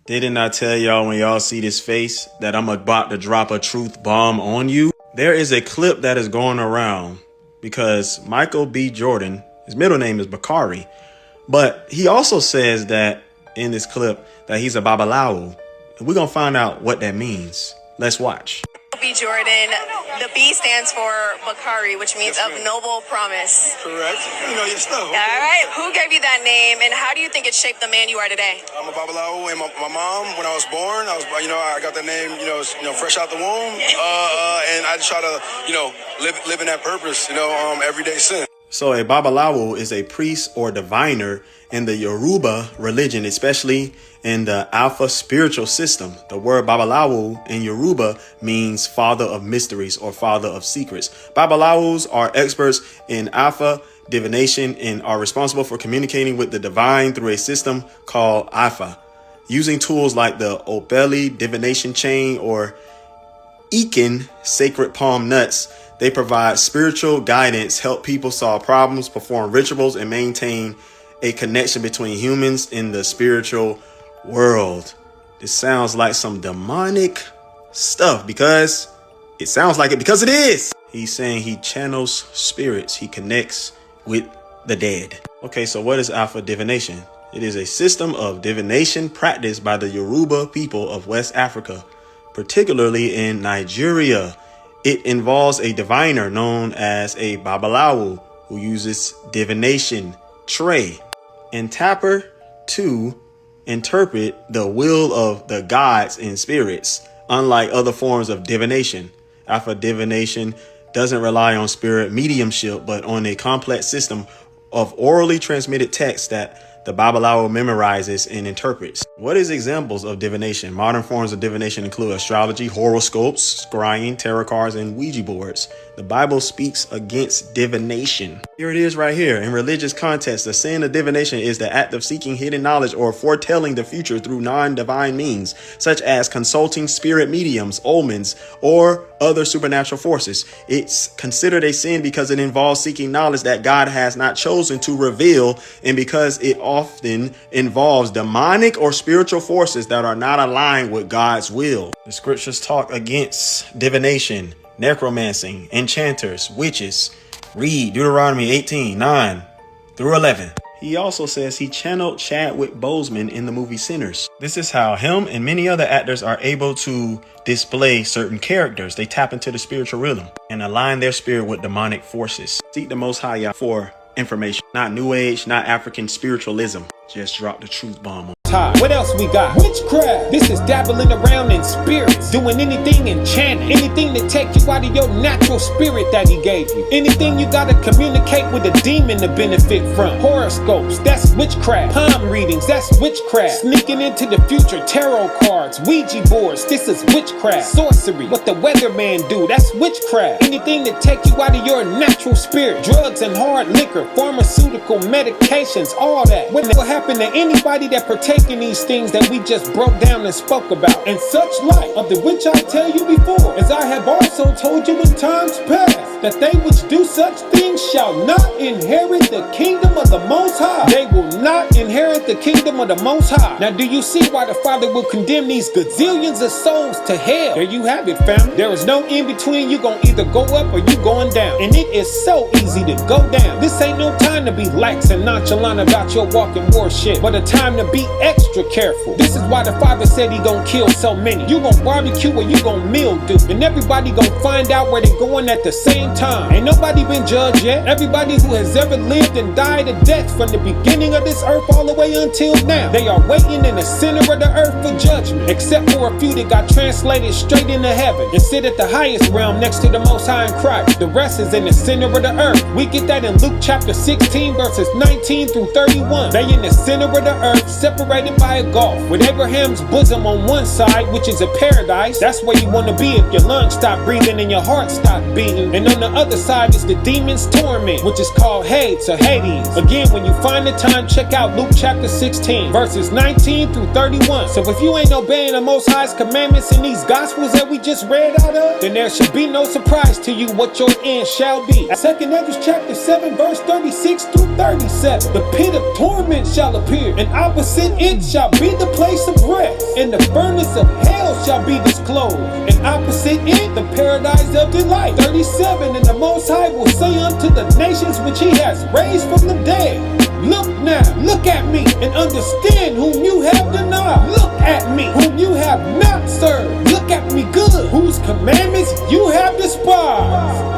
Didn't I tell y'all when y'all see this face that I'm about to drop a truth bomb on you? There is a clip that is going around because Michael B. Jordan, his middle name is Bakari, but he also says that in this clip that he's a babalawo. And we're going to find out what that means. Let's watch. B. Jordan, the B stands for Bakari, which means of noble promise. Correct. You know your stuff. Okay. All right. Who gave you that name, and how do you think it shaped the man you are today? I'm a babalawo, and my mom, when I was born, I got that name, fresh out the womb, and I just try to, live in that purpose, every day since. So a babalawo is a priest or diviner in the Yoruba religion, especially in the Alpha spiritual system. The word babalawo in Yoruba means father of mysteries or father of secrets. Babalawos are experts in Alpha divination and are responsible for communicating with the divine through a system called Alpha, using tools like the Opeli divination chain or Ekin sacred palm nuts. They provide spiritual guidance, help people solve problems, perform rituals, and maintain a connection between humans in the spiritual world. This sounds like some demonic stuff because it sounds like it because it is. He's saying he channels spirits. He connects with the dead. Okay, so what is Alpha divination? It is a system of divination practiced by the Yoruba people of West Africa, particularly in Nigeria. It involves a diviner known as a babalawo who uses divination, tray, and tapper to interpret the will of the gods and spirits. Unlike other forms of divination, Alpha divination doesn't rely on spirit mediumship, but on a complex system of orally transmitted text that the babalawo memorizes and interprets. What is examples of divination? Modern forms of divination include astrology, horoscopes, scrying, tarot cards, and Ouija boards. The Bible speaks against divination. Here it is right here. In religious context, the sin of divination is the act of seeking hidden knowledge or foretelling the future through non-divine means, such as consulting spirit mediums, omens, or other supernatural forces. It's considered a sin because it involves seeking knowledge that God has not chosen to reveal, and because it often involves demonic or spiritual forces that are not aligned with God's will. The scriptures talk against divination, necromancy, enchanters, witches. Read Deuteronomy 18:9-11. He also says he channeled Chadwick Boseman in the movie Sinners. This is how him and many other actors are able to display certain characters. They tap into the spiritual rhythm and align their spirit with demonic forces. Seek the Most High for information, not New Age, not African spiritualism. Just drop the truth bomb on. What else we got? Witchcraft. This is dabbling around in spirits, doing anything enchanted, anything to take you out of your natural spirit that he gave you. Anything you gotta communicate with a demon to benefit from. Horoscopes, that's witchcraft. Palm readings, that's witchcraft. Sneaking into the future, tarot cards, Ouija boards, this is witchcraft. Sorcery, what the weatherman do, that's witchcraft. Anything to take you out of your natural spirit. Drugs and hard liquor, pharmaceutical medications, all that. What will happen to anybody that partakes in these things that we just broke down and spoke about, and such like, of the which I tell you before, as I have also told you in times past, that they which do such things shall not inherit the kingdom of the Most High. They will not inherit the kingdom of the Most High. Now do you see why the Father will condemn these gazillions of souls to hell? There you have it, family. There is no in between. You're gonna either go up or you going down, and it is so easy to go down. This ain't no time to be lax and nonchalant about your walking war shit, but a time to be extra careful. This is why the Father said he gonna kill so many. You gonna barbecue or you gonna mildew, and everybody gonna find out where they going at the same time. Ain't nobody been judged yet. Everybody who has ever lived and died a death from the beginning of this earth all the way until now, they are waiting in the center of the earth for judgment, except for a few that got translated straight into heaven and sit at the highest realm next to the Most High in Christ. The rest is in the center of the earth. We get that in Luke chapter 16 verses 19-31. They in the center of the earth, separated by a gulf, with Abraham's bosom on one side, which is a paradise. That's where you want to be if your lungs stop breathing and your heart stop beating. And on the other side is the demon's torment, which is called Hades or Hades. Again, when you find the time, check out Luke chapter 16 verses 19-31. So if you ain't obeying the Most High's commandments in these gospels that we just read out of, then there should be no surprise to you what your end shall be. 2nd Ezra chapter 7 verse 36-37. The pit of torment shall appear, and opposite It shall be the place of rest, and the furnace of hell shall be disclosed. And opposite it, the paradise of delight. 37, and the Most High will say unto the nations which he has raised from the dead, look now, look at me, and understand whom you have denied. Look at me, whom you have not served. Look at me good, whose commandments you have despised.